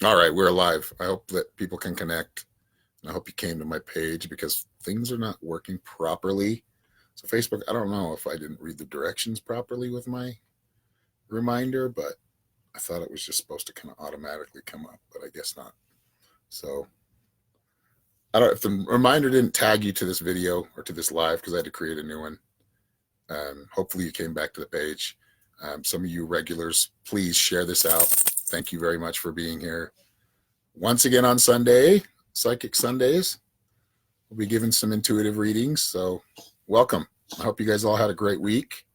All right, we're live. I hope that people can connect. I hope you came to my page because things are not working properly. So Facebook, I don't know if I didn't read the directions properly with my reminder, but I thought it was just supposed to kind of automatically come up, but I guess not. So I don't if the reminder didn't tag you to this video or to this live because I had to create a new one. Hopefully you came back to the page. Some of you regulars, please share this out. Thank you very much for being here. Once again on Sunday, Psychic Sundays. We'll be giving some intuitive readings. So welcome. I hope you guys all had a great week.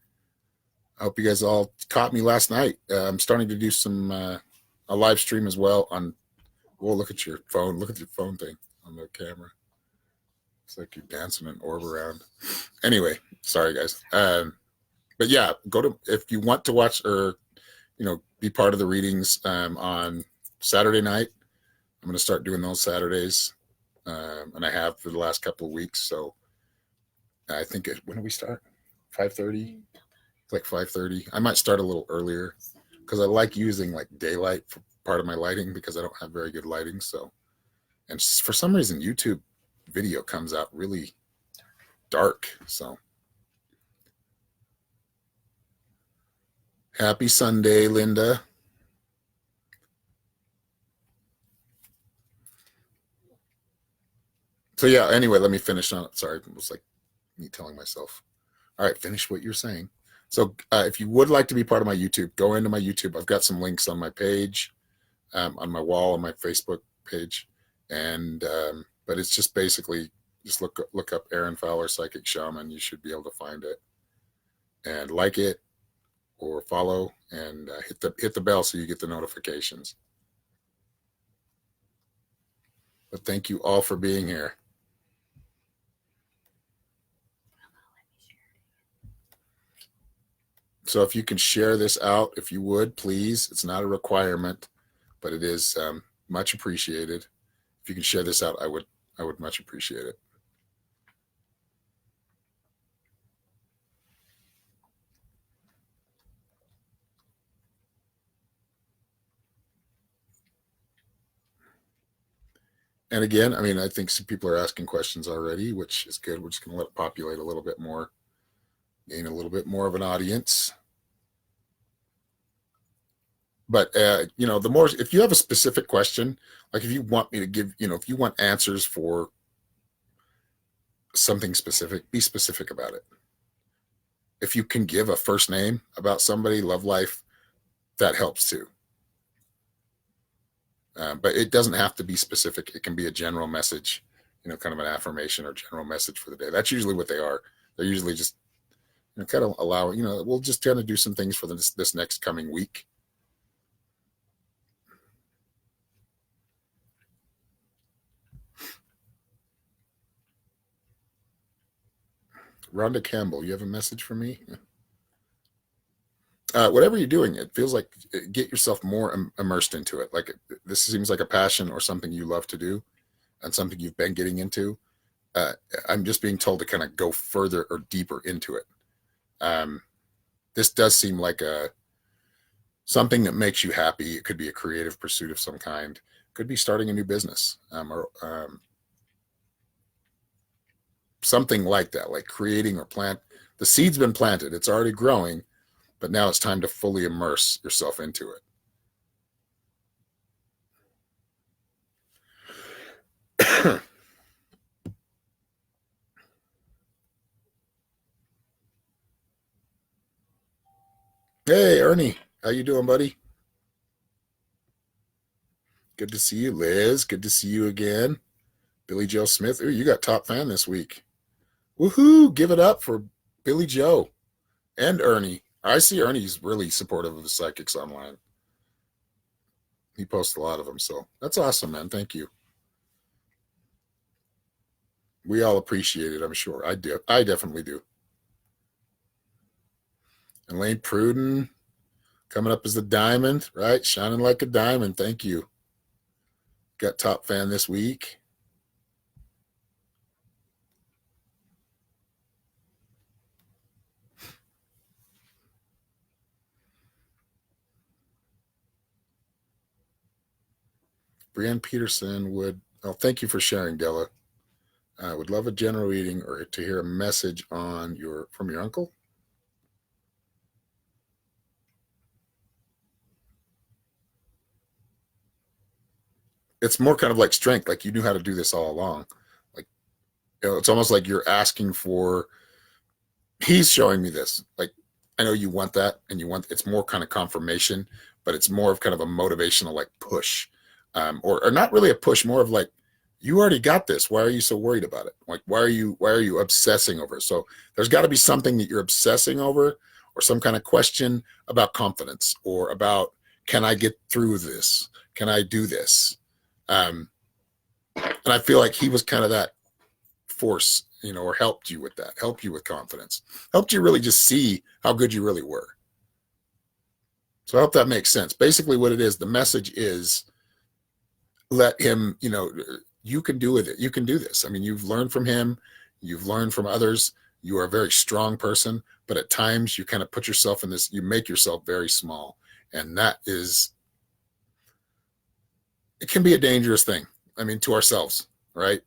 I hope you guys all caught me last night. I'm starting to do some a live stream as well on. Well, look at your phone. Look at your phone thing on the camera. It's like you're dancing an orb around. Anyway, sorry guys. But yeah, go to if you want to watch or be part of the readings on Saturday night. I'm going to start doing those Saturdays, and I have for the last couple of weeks. So I think when do we start? 5:30. Like 5:30. I might start a little earlier because I like using like daylight for part of my lighting because I don't have very good lighting. So, and for some reason, YouTube video comes out really dark. So, happy Sunday, Linda. So yeah. Anyway, let me finish on it. Sorry, it was like me telling myself. All right, finish what you're saying. So if you would like to be part of my YouTube, go into my YouTube. I've got some links on my page, on my wall, on my Facebook page, and but it's just basically just look up Aaron Fowler Psychic Shaman. You should be able to find it and like it or follow and hit the bell so you get the notifications. But thank you all for being here. So if you can share this out, if you would, please. It's not a requirement, but it is much appreciated. If you can share this out, I would much appreciate it. And again, I mean, I think some people are asking questions already, which is good. We're just going to let it populate a little bit more, gain a little bit more of an audience. But the more if you have a specific question, like if you want me to give, if you want answers for something specific, be specific about it. If you can give a first name about somebody, love life, that helps too. But it doesn't have to be specific. It can be a general message, kind of an affirmation or general message for the day. That's usually what they are. They're usually just kind of allow, we'll just kind of do some things for this next coming week. Rhonda Campbell, you have a message for me? Whatever you're doing, it feels like get yourself more immersed into it. Like this seems like a passion or something you love to do and something you've been getting into. I'm just being told to kind of go further or deeper into it. This does seem like something that makes you happy. It could be a creative pursuit of some kind. It could be starting a new business or something like that, like creating or plant. The seed's been planted. It's already growing, but now it's time to fully immerse yourself into it. Hey, Ernie, how you doing, buddy? Good to see you, Liz. Good to see you again. Billy Joe Smith. Ooh, you got top fan this week. Woohoo! Give it up for Billy Joe and Ernie. I see Ernie's really supportive of the psychics online. He posts a lot of them, so that's awesome, man. Thank you. We all appreciate it, I'm sure. I do. I definitely do. Elaine Pruden coming up as the diamond, right? Shining like a diamond. Thank you. Got top fan this week. Brianne Peterson would, oh, thank you for sharing, Della. I would love a general reading or to hear a message on from your uncle. It's more kind of like strength, like you knew how to do this all along. Like, it's almost like you're asking for, he's showing me this. Like, I know you want that and it's more kind of confirmation, but it's more of kind of a motivational like push. Or not really a push, more of like, you already got this. Why are you so worried about it? Like, why are you obsessing over it? So there's got to be something that you're obsessing over, or some kind of question about confidence, or about, can I get through this? Can I do this? And I feel like he was kind of that force, or helped you with that, helped you with confidence, helped you really just see how good you really were. So I hope that makes sense. Basically what it is, the message is, let him, you can do with it. You can do this. I mean, you've learned from him. You've learned from others. You are a very strong person, but at times you kind of put yourself in this, you make yourself very small. And it can be a dangerous thing. I mean, to ourselves, right?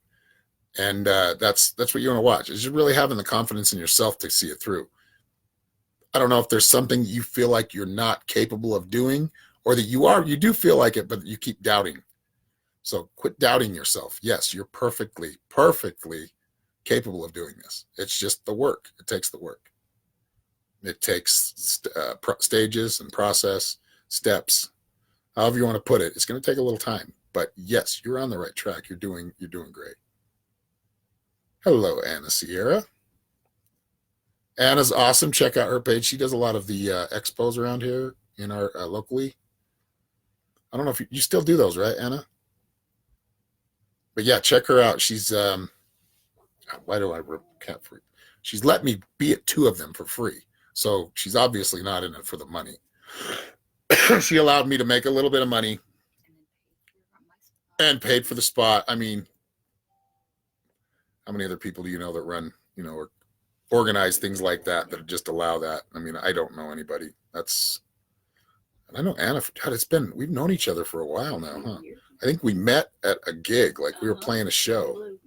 And that's what you want to watch, is you're really having the confidence in yourself to see it through. I don't know if there's something you feel like you're not capable of doing, or that you do feel like it, but you keep doubting. So quit doubting yourself. Yes, you're perfectly capable of doing this. It's just the work. It takes the work. It takes stages and process, steps, however you want to put it. It's going to take a little time, but yes, you're on the right track. You're doing great. Hello, Anna Sierra. Anna's awesome. Check out her page. She does a lot of the expos around here in our locally. I don't know if you still do those, right, Anna? But yeah, check her out. She's why do I can't free? She's let me be at 2 of them for free. So she's obviously not in it for the money. She allowed me to make a little bit of money and paid for the spot. I mean, how many other people do you know that run, or organize things like that just allow that? I mean, I don't know anybody. I know Anna. God, we've known each other for a while now, huh? I think we met at a gig, like we were playing a show.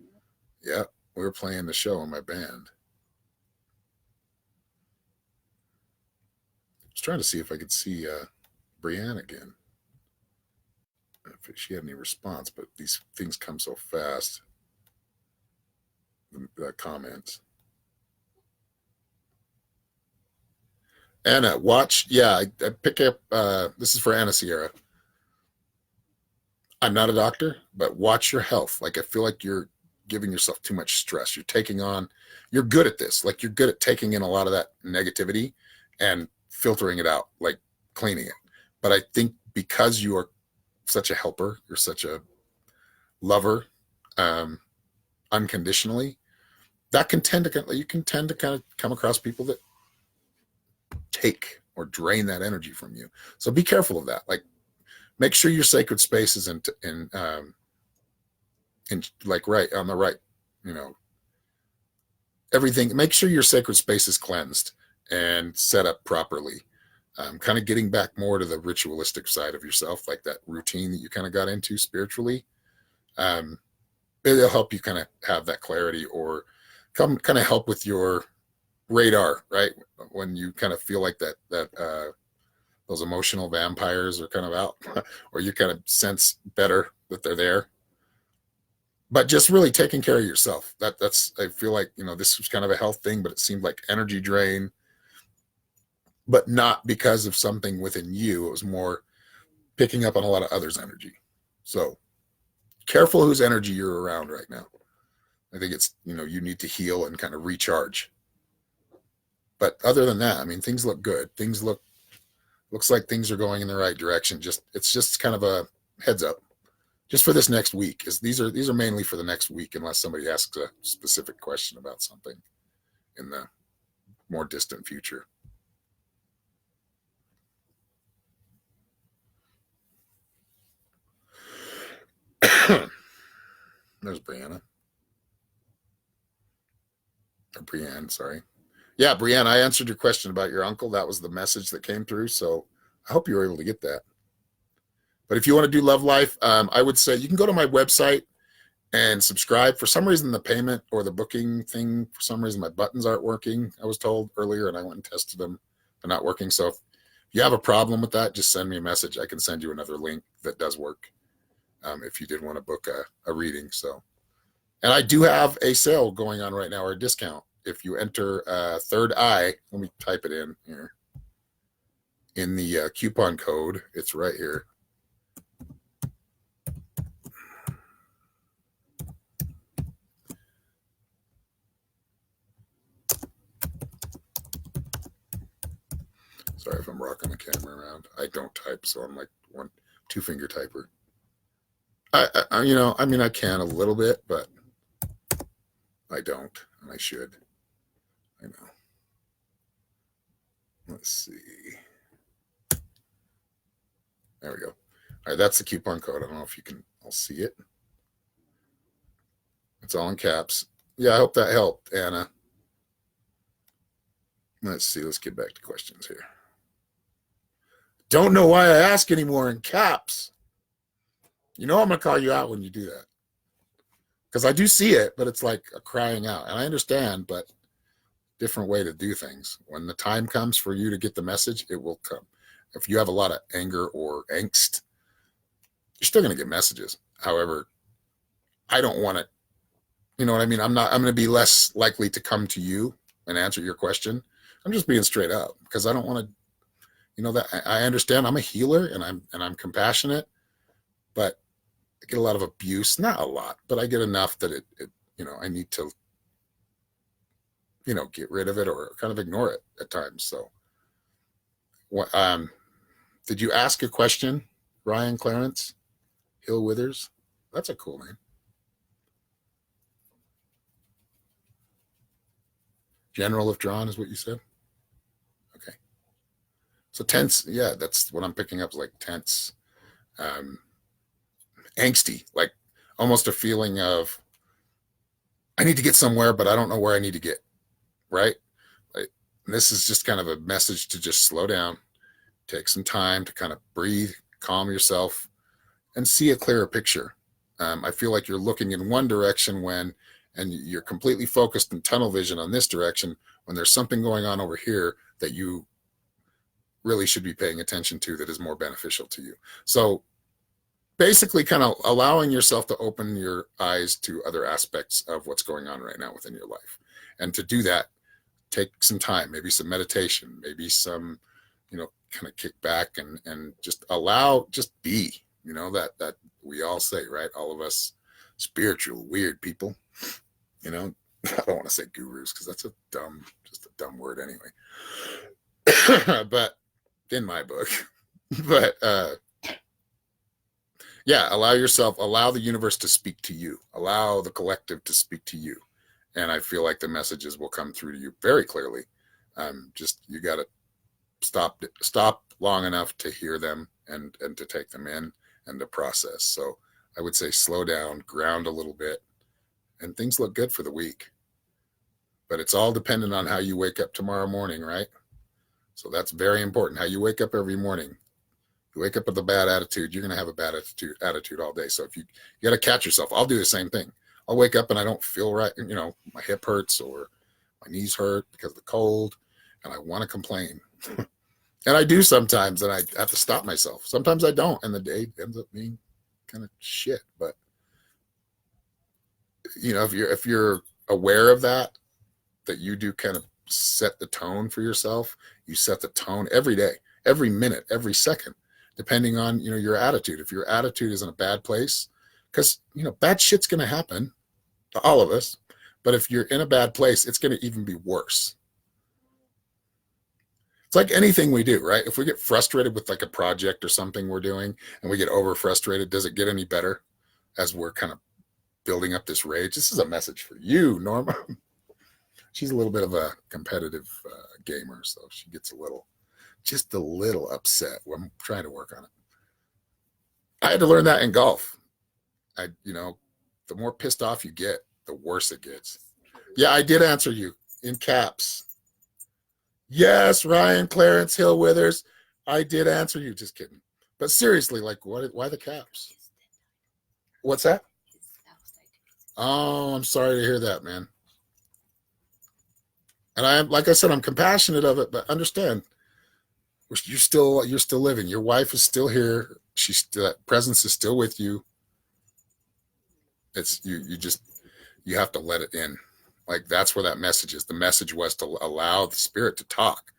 Yeah, we were playing the show in my band. I was trying to see if I could see Brianne again, if she had any response, but these things come so fast. The comments. Anna, watch. Yeah, I pick up. This is for Anna Sierra. I'm not a doctor, but watch your health. Like, I feel like you're giving yourself too much stress. You're good at this. Like, you're good at taking in a lot of that negativity and filtering it out, like cleaning it. But I think because you are such a helper, you're such a lover, unconditionally, you can tend to kind of come across people that take or drain that energy from you. So be careful of that. Like, make sure your sacred space is in like right on the right, everything. Make sure your sacred space is cleansed and set up properly. Kind of getting back more to the ritualistic side of yourself, like that routine that you kind of got into spiritually. It'll help you kind of have that clarity, or come kind of help with your radar, right? When you kind of feel like that those emotional vampires are kind of out, or you kind of sense better that they're there. But just really taking care of yourself. That's I feel like, this was kind of a health thing, but it seemed like energy drain, but not because of something within you. It was more picking up on a lot of others' energy. So careful whose energy you're around right now. I think it's, you need to heal and kind of recharge. But other than that, I mean, things look good. Looks like things are going in the right direction. It's just kind of a heads up, just for this next week. Is these are mainly for the next week, unless somebody asks a specific question about something in the more distant future. There's Brianna. Or Brianne, sorry. Yeah, Brianne, I answered your question about your uncle. That was the message that came through. So I hope you were able to get that. But if you want to do Love Life, I would say you can go to my website and subscribe. For some reason, the payment or the booking thing, for some reason, my buttons aren't working, I was told earlier, and I went and tested them. They're not working. So if you have a problem with that, just send me a message. I can send you another link that does work if you did want to book a reading. So, and I do have a sale going on right now, or a discount. If you enter Third Eye, let me type it in here. In the coupon code, it's right here. Sorry if I'm rocking the camera around. I don't type, so I'm like 2-finger typer. I mean, I can a little bit, but I don't, and I should. I know. Let's see. There we go. All right, that's the coupon code. I don't know if you can all see it. It's all in caps. Yeah, I hope that helped, Anna. Let's see. Let's get back to questions here. Don't know why I ask anymore in caps. I'm going to call you out when you do that. Because I do see it, but it's like a crying out. And I understand, but different way to do things. When the time comes for you to get the message, it will come. If you have a lot of anger or angst, you're still going to get messages. However, I don't want it. You know what I mean? I'm going to be less likely to come to you and answer your question. I'm just being straight up because I don't want to, that I understand I'm a healer and I'm compassionate, but I get a lot of abuse, not a lot, but I get enough that it I need to, get rid of it or kind of ignore it at times. So what, did you ask a question, Ryan Clarence Hill Withers? That's a cool name. General if drawn is what you said? Okay. So tense, yeah, that's what I'm picking up, is like tense, angsty, like almost a feeling of I need to get somewhere, but I don't know where I need to get, right? Like, this is just kind of a message to just slow down, take some time to kind of breathe, calm yourself, and see a clearer picture. I feel like you're looking in one direction and you're completely focused in tunnel vision on this direction when there's something going on over here that you really should be paying attention to that is more beneficial to you. So basically kind of allowing yourself to open your eyes to other aspects of what's going on right now within your life. And to do that, take some time, maybe some meditation, maybe some, kind of kick back and just allow, just be, that we all say, right? All of us spiritual, weird people, I don't want to say gurus because that's just a dumb word anyway. But in my book, but yeah, allow the universe to speak to you, allow the collective to speak to you. And I feel like the messages will come through to you very clearly. Just, you got to stop long enough to hear them and to take them in and to process. So I would say slow down, ground a little bit, and things look good for the week. But it's all dependent on how you wake up tomorrow morning, right? So that's very important. How you wake up every morning. You wake up with a bad attitude, you're going to have a bad attitude all day. So if you got to catch yourself. I'll do the same thing. I'll wake up and I don't feel right. My hip hurts or my knees hurt because of the cold, and I want to complain. And I do sometimes, and I have to stop myself. Sometimes I don't, and the day ends up being kind of shit. But if you're aware of that you do kind of set the tone for yourself. You set the tone every day, every minute, every second, depending on your attitude. If your attitude is in a bad place, because bad shit's going to happen to all of us. But if you're in a bad place, it's going to even be worse. It's like anything we do, right? If we get frustrated with like a project or something we're doing and we get over frustrated, does it get any better as we're kind of building up this rage? This is a message for you, Norma. She's a little bit of a competitive gamer, so she gets just a little upset when I'm trying to work on it. I had to learn that in golf. The more pissed off you get, the worse it gets. Yeah, I did answer you in caps. Yes, Ryan Clarence Hill Withers, I did answer you. Just kidding. But seriously, like, why the caps? What's that? Oh, I'm sorry to hear that, man. And like I said, I'm compassionate of it, but understand, you're still living. Your wife is still here. That presence is still with you. It's you just you have to let it in. Like, that's where that message is. The message was to allow the spirit to talk,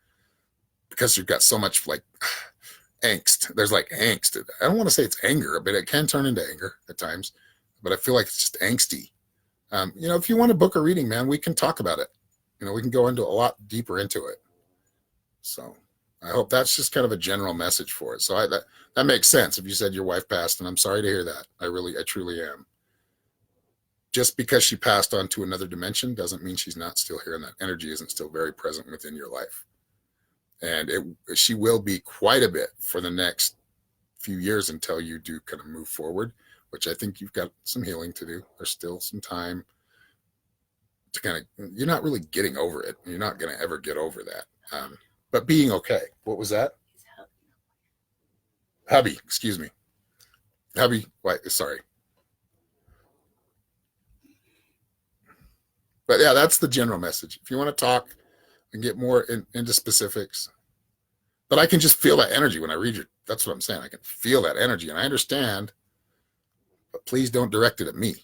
because you've got so much, like, angst. There's like angst. I don't want to say it's anger, but it can turn into anger at times. But I feel like it's just angsty. If you want to book a reading, man, we can talk about it. We can go into a lot deeper into it. So I hope that's just kind of a general message for it. So that makes sense if you said your wife passed, and I'm sorry to hear that. I truly am. Just because she passed on to another dimension doesn't mean she's not still here, and that energy isn't still very present within your life. And she will be quite a bit for the next few years until you do kind of move forward, which I think you've got some healing to do. There's still some time to you're not really getting over it. You're not going to ever get over that. But being okay. What was that? Hubby, excuse me. Hubby, sorry. But yeah, that's the general message. If you want to talk and get more into specifics, but I can just feel that energy when I read you. That's what I'm saying. I can feel that energy, and I understand, but please don't direct it at me.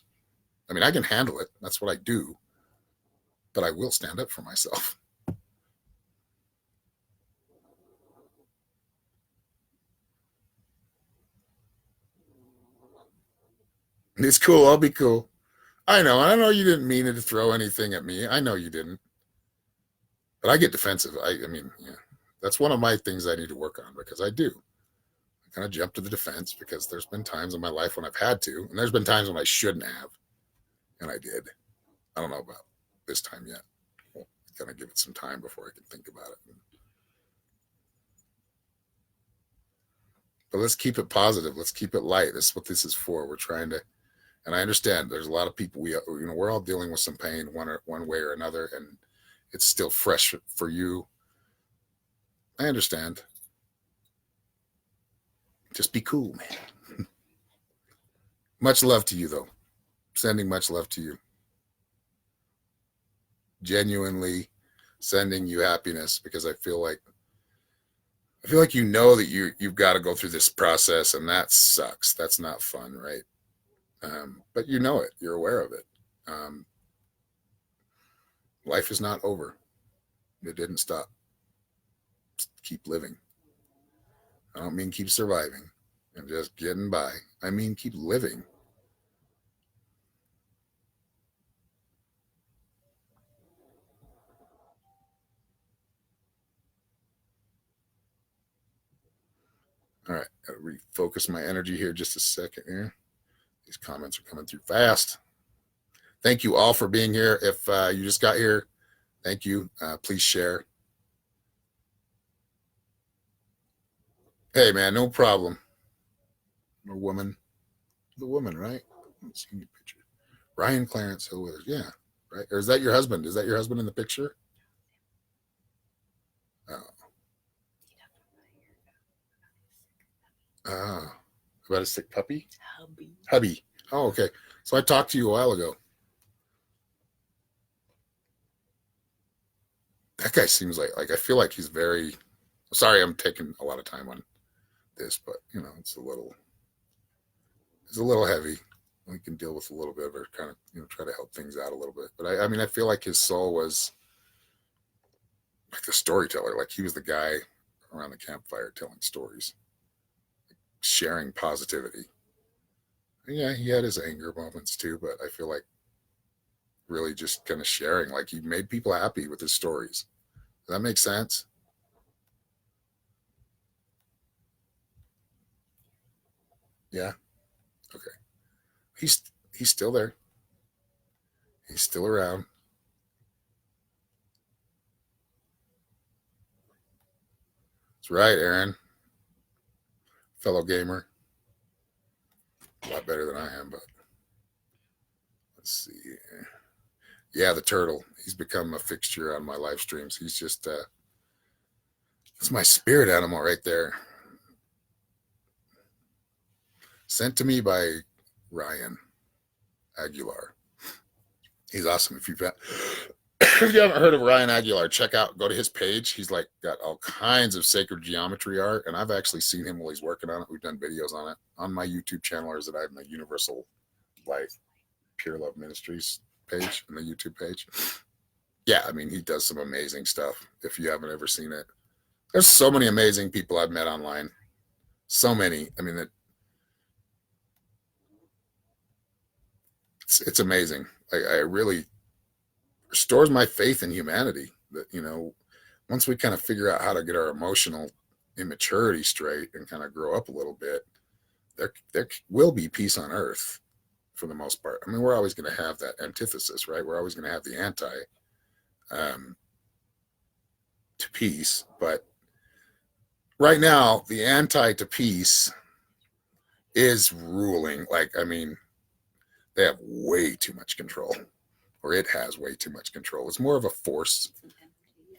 I mean, I can handle it. That's what I do, but I will stand up for myself. It's cool. I'll be cool. I know. I know you didn't mean it to throw anything at me. I know you didn't. But I get defensive. I mean, yeah, that's one of my things I need to work on, because I do. I kind of jump to the defense, because there's been times in my life when I've had to, and there's been times when I shouldn't have, and I did. I don't know about this time yet. We'll kind of give it some time before I can think about it. But let's keep it positive. Let's keep it light. That's what this is for. We're trying to, and I understand there's a lot of people, we're all dealing with some pain one way or another, and it's still fresh for you. I understand. Just be cool, man. Much love to you, though. Sending much love to you. Genuinely sending you happiness, because I feel like that you've got to go through this process, and that sucks. That's not fun, right? But you know it. You're aware of it. Life is not over. It didn't stop. Just keep living. I don't mean keep surviving and just getting by. I mean keep living. All right, gotta refocus my energy here just a second here. These comments are coming through fast. Thank you all for being here. If you just got here, thank you. Please share. Hey, man, no problem. The woman, right? Let's see your picture. Ryan Clarence Hill Withers. Yeah, right. Or is that your husband? Is that your husband in the picture? Oh, ah, about a sick puppy? Hubby. Oh, okay. So I talked to you a while ago. That guy seems like I feel like he's very. Sorry, I'm taking a lot of time on this, but it's a little heavy. We can deal with a little bit of it, kind of try to help things out a little bit. But I mean, I feel like his soul was like a storyteller. Like, he was the guy around the campfire telling stories, sharing positivity. And yeah, he had his anger moments too, but I feel like really just kind of sharing. Like, he made people happy with his stories. Does that make sense? Yeah. Okay. He's he's still there. He's still around. That's right, Aaron. Fellow gamer. A lot better than I am, but let's see. Yeah, the turtle. He's become a fixture on my live streams. He's just it's my spirit animal right there. sent to me by Ryan Aguilar. He's awesome. If you haven't heard of Ryan Aguilar, go to his page. He's like got all kinds of sacred geometry art, and I've actually seen him while he's working on it. We've done videos on it on my YouTube channel, or is it I have my Universal Life Pure Love Ministries page and the YouTube page. Yeah, I mean, he does some amazing stuff. If you haven't ever seen it, there's so many amazing people I've met online. So many. I mean, it's amazing. I really restores my faith in humanity. That, you know, once we kind of figure out how to get our emotional immaturity straight and kind of grow up a little bit, there will be peace on earth for the most part. I mean, we're always going to have that antithesis, right? We're always going to have the anti to peace. But right now, the anti to peace is ruling. Like, I mean, they have way too much control, or it has way too much control. It's more of a force.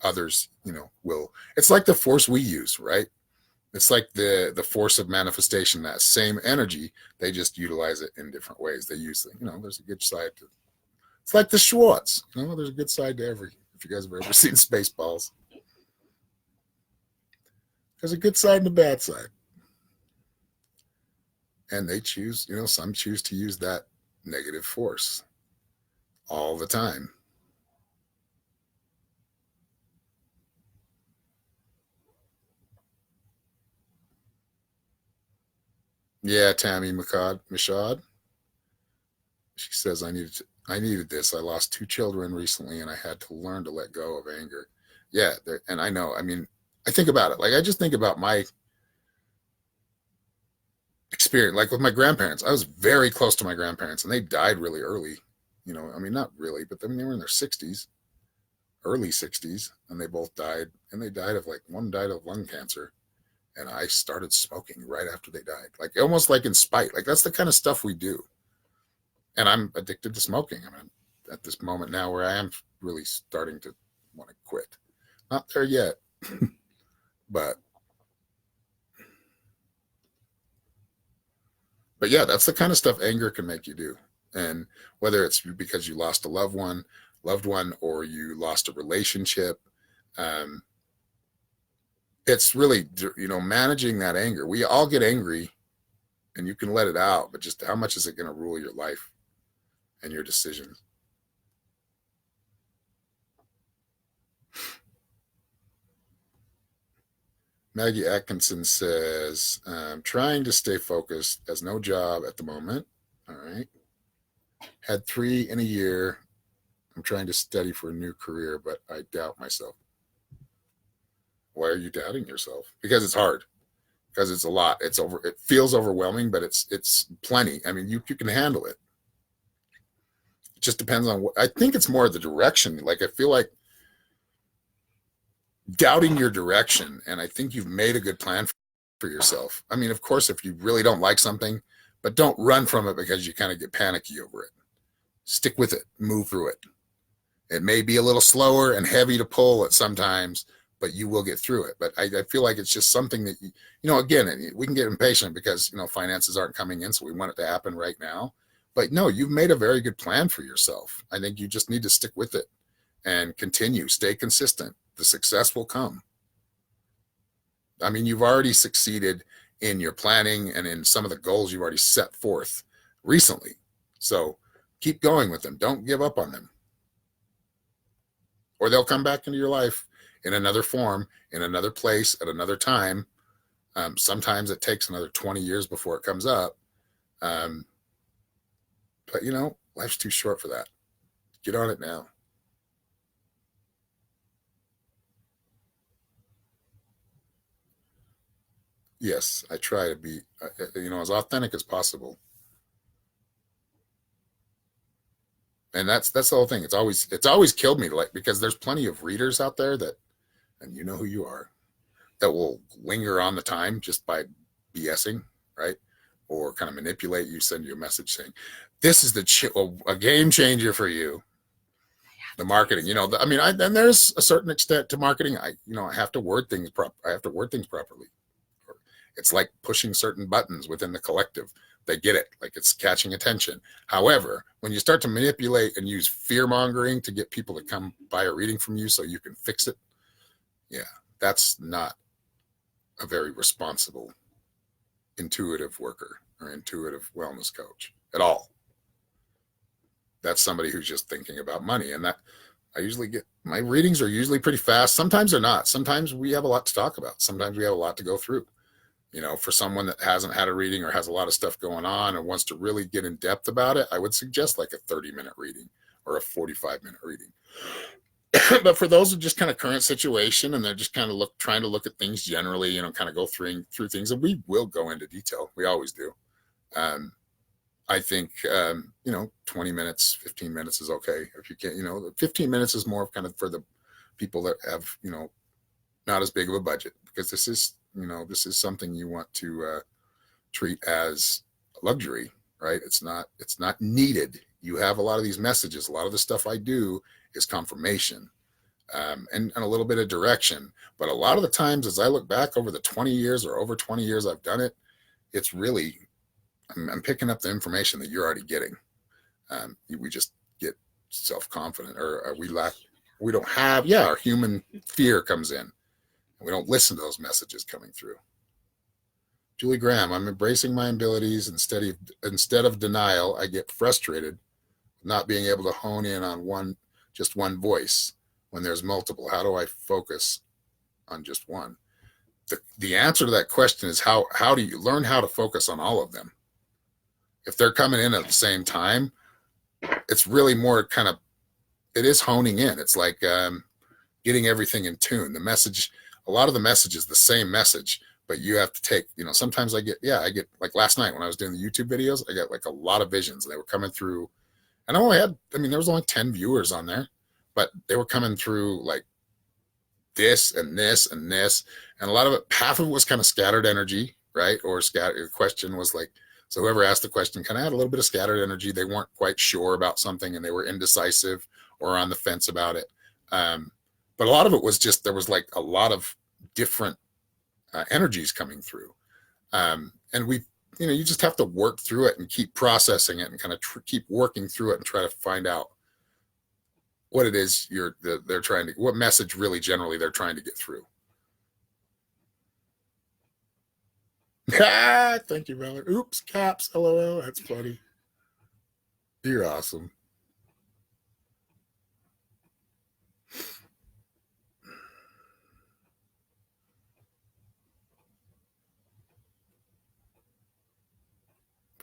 Others, you know, will. It's like the force we use, right? It's like the force of manifestation, that same energy. They just utilize it in different ways. They use it, you know, there's a good side to. It's like the Schwartz. You know, there's a good side to every. If you guys have ever seen Spaceballs, there's a good side and a bad side. And they choose, you know, some choose to use that negative force all the time. Yeah, Tammy Mashad. She says, I needed this. I lost 2 children recently, and I had to learn to let go of anger. Yeah, and I know. I mean, I think about it. Like, I just think about my experience. Like with my grandparents, I was very close to my grandparents, and they died really early. You know, I mean, not really, but I mean, they were in their 60s, early 60s, and they both died. And they died of one died of lung cancer. And I started smoking right after they died, like almost like in spite. Like, that's the kind of stuff we do. And I'm addicted to smoking. I mean, at this moment now where I am really starting to want to quit. Not there yet, but yeah, that's the kind of stuff anger can make you do. And whether it's because you lost a loved one, or you lost a relationship, it's really, you know, managing that anger. We all get angry, and you can let it out, but just how much is it going to rule your life and your decisions? Maggie Atkinson says, trying to stay focused, has no job at the moment. All right. Had 3 in a year. I'm trying to study for a new career, but I doubt myself. Why are you doubting yourself? Because it's hard. Because it's a lot. It feels overwhelming, but it's plenty. I mean, you can handle it. It just depends on what. I think it's more the direction. Like, I feel like doubting your direction, and I think you've made a good plan for yourself. I mean, of course, if you really don't like something, but don't run from it because you kind of get panicky over it. Stick with it, move through it. It may be a little slower and heavy to pull at sometimes, but you will get through it. But I feel like it's just something that, you know, again, we can get impatient because, you know, finances aren't coming in, so we want it to happen right now. But no, you've made a very good plan for yourself. I think you just need to stick with it and continue, stay consistent. The success will come. I mean, you've already succeeded in your planning and in some of the goals you've already set forth recently. So keep going with them. Don't give up on them. Or they'll come back into your life in another form, in another place, at another time. Sometimes it takes another 20 years before it comes up. But, you know, life's too short for that. Get on it now. Yes, I try to be, you know, as authentic as possible. And that's the whole thing. It's always killed me, like, because there's plenty of readers out there that, and you know who you are, that will linger on the time just by BSing, right? Or kind of manipulate you, send you a message saying, this is a game changer for you. The marketing, you know, I mean, and there's a certain extent to marketing. I have to word things properly. It's like pushing certain buttons within the collective. They get it, like it's catching attention. However, when you start to manipulate and use fear mongering to get people to come buy a reading from you so you can fix it, yeah, that's not a very responsible, intuitive worker or intuitive wellness coach at all. That's somebody who's just thinking about money. And that I usually get, my readings are usually pretty fast. Sometimes they're not. Sometimes we have a lot to talk about. Sometimes we have a lot to go through. You know, for someone that hasn't had a reading or has a lot of stuff going on and wants to really get in depth about it, I would suggest like a 30-minute reading or a 45-minute reading. But for those who just kind of current situation and they're just kind of trying to look at things generally, you know, kind of go through things, and we will go into detail. We always do. I think, you know, 20 minutes, 15 minutes is okay. If you can't, you know, 15 minutes is more kind of for the people that have, you know, not as big of a budget, because this is, you know, this is something you want to treat as a luxury, right? It's not needed. You have a lot of these messages. A lot of the stuff I do is confirmation and a little bit of direction. But a lot of the times, as I look back over the 20 years or over 20 years I've done it, it's really, I'm picking up the information that you're already getting. We just get self-confident, or we don't have, our human fear comes in. And we don't listen to those messages coming through. Julie Graham, I'm embracing my abilities instead of denial. I get frustrated not being able to hone in on just one voice when there's multiple. How do I focus on just one? The answer to that question is how do you learn how to focus on all of them? If they're coming in at the same time, it's really more kind of, it is honing in. It's like getting everything in tune. The message, a lot of the message is the same message, but you have to take, you know, sometimes I get like last night when I was doing the YouTube videos, I got like a lot of visions, and they were coming through, and there was only 10 viewers on there, but they were coming through like this and this and this. And a lot of it, half of it was kind of scattered energy, right? Or the question was like, so whoever asked the question kind of had a little bit of scattered energy. They weren't quite sure about something, and they were indecisive or on the fence about it. But a lot of it was just, there was like a lot of different energies coming through. And you just have to work through it and keep processing it and kind of keep working through it and try to find out what it is they're trying to, what message really generally they're trying to get through. Thank you, Miller. Oops, caps, LOL. That's funny. You're awesome.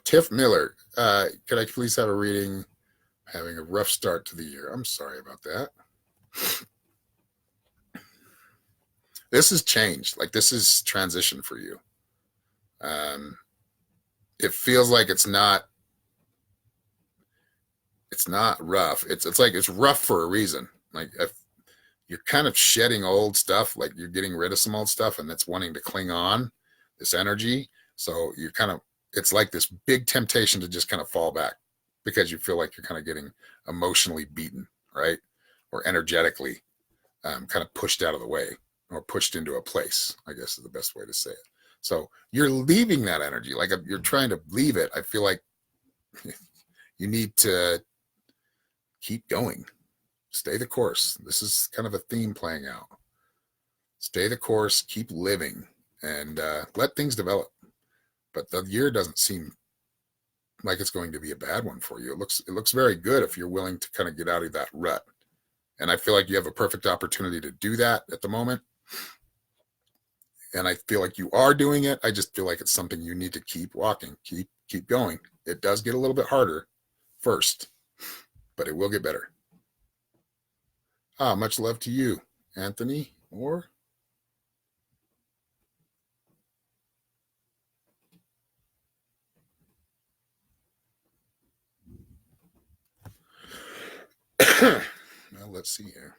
Tiff Miller, could I please have a reading? Having a rough start to the year. I'm sorry about that. This has changed. Like, this is transition for you. It feels like it's not rough. It's like it's rough for a reason. Like, if you're kind of shedding old stuff, like you're getting rid of some old stuff, and that's wanting to cling on, this energy. So you're kind of, it's like this big temptation to just kind of fall back, because you feel like you're kind of getting emotionally beaten, right? Or energetically kind of pushed out of the way, or pushed into a place, I guess is the best way to say it. So you're leaving that energy, like you're trying to leave it. I feel like you need to keep going. Stay the course. This is kind of a theme playing out. Stay the course, keep living, and let things develop. But the year doesn't seem like it's going to be a bad one for you. It looks very good if you're willing to kind of get out of that rut. And I feel like you have a perfect opportunity to do that at the moment. And I feel like you are doing it. I just feel like it's something you need to keep walking, keep going. It does get a little bit harder first, but it will get better. Much love to you, Anthony. Or well, let's see here.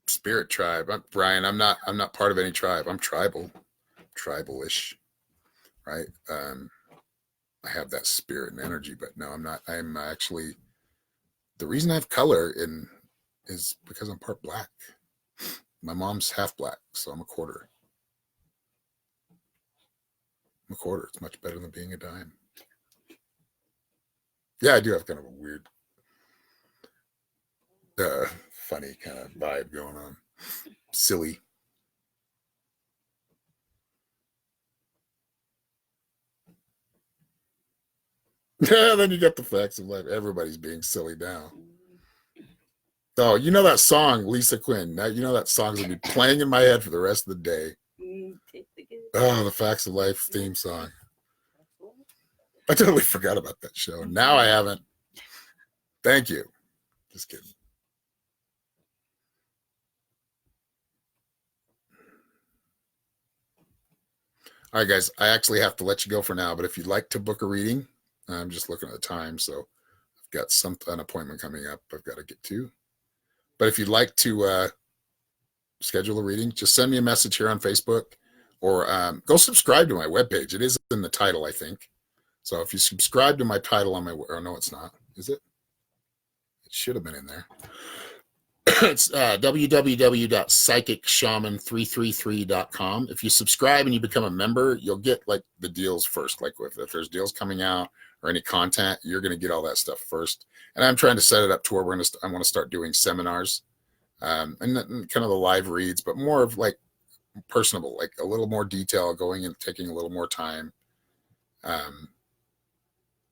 Spirit tribe. Brian, I'm not part of any tribe. I'm tribal-ish, right? I have that spirit and energy, but no, I'm not. I'm actually, the reason I have color is because I'm part black. My mom's half black, so I'm a quarter. a quarter. It's much better than being a dime. Yeah, I do have kind of a weird, funny kind of vibe going on. Silly. Yeah, then you got the facts of life. Everybody's being silly now. Oh, you know that song, Lisa Quinn. Now you know that song's gonna be playing in my head for the rest of the day. Oh, the Facts of Life theme song. I totally forgot about that show. Now I haven't. Thank you. Just kidding. All right, guys. I actually have to let you go for now, but if you'd like to book a reading, I'm just looking at the time, so I've got an appointment coming up I've got to get to. But if you'd like to schedule a reading, just send me a message here on Facebook, or go subscribe to my webpage. It is in the title, I think. So if you subscribe to my title on my, or no, it's not, is it? It should have been in there. It's www.psychicshaman333.com. If you subscribe and you become a member, you'll get like the deals first. Like if there's deals coming out or any content, you're going to get all that stuff first. And I'm trying to set it up to where I want to start doing seminars, and kind of the live reads, but more of like personable, like a little more detail, going and taking a little more time.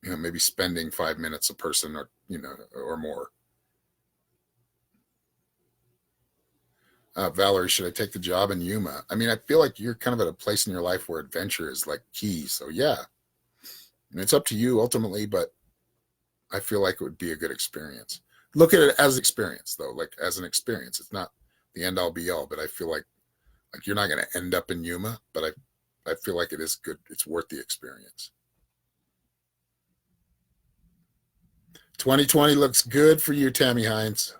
Maybe spending 5 minutes a person, or or more. Valerie, should I take the job in Yuma? I mean, I feel like you're kind of at a place in your life where adventure is like key. So yeah, and it's up to you ultimately, but I feel like it would be a good experience. Look at it as experience, though, like as an experience. It's not the end all be all, but I feel like you're not going to end up in Yuma, but I feel like it is good. It's worth the experience. 2020 looks good for you, Tammy Hines.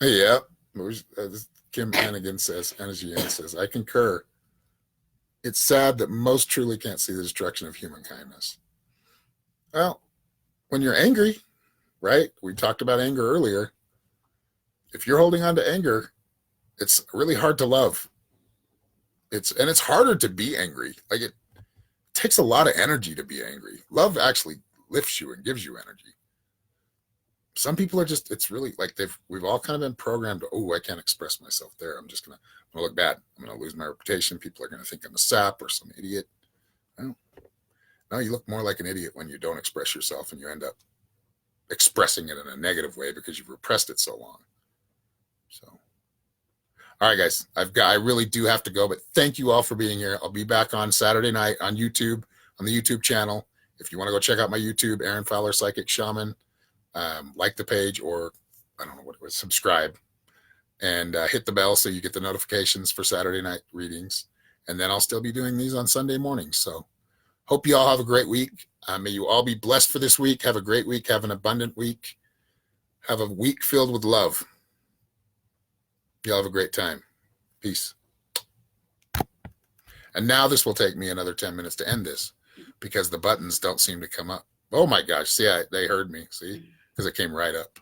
Yeah. Kim Hannigan says, I concur. It's sad that most truly can't see the destruction of human kindness. Well, when you're angry, right? We talked about anger earlier. If you're holding on to anger, it's really hard to love. It's harder to be angry. Like it takes a lot of energy to be angry. Love actually lifts you and gives you energy. Some people are just, it's really like we've all kind of been programmed to, oh, I can't express myself there. I'm gonna look bad. I'm gonna lose my reputation. People are gonna think I'm a sap or some idiot. Well, no, you look more like an idiot when you don't express yourself and you end up expressing it in a negative way because you've repressed it so long. So, all right, guys, I really do have to go, but thank you all for being here. I'll be back on Saturday night on YouTube, on the YouTube channel. If you want to go check out my YouTube, Aaron Fowler, Psychic Shaman, like the page, or I don't know what it was, subscribe, and hit the bell so you get the notifications for Saturday night readings. And then I'll still be doing these on Sunday mornings. So hope you all have a great week. May you all be blessed for this week. Have a great week. Have an abundant week. Have a week filled with love. Y'all have a great time. Peace. And now this will take me another 10 minutes to end this because the buttons don't seem to come up. Oh my gosh. See, they heard me. See, because it came right up.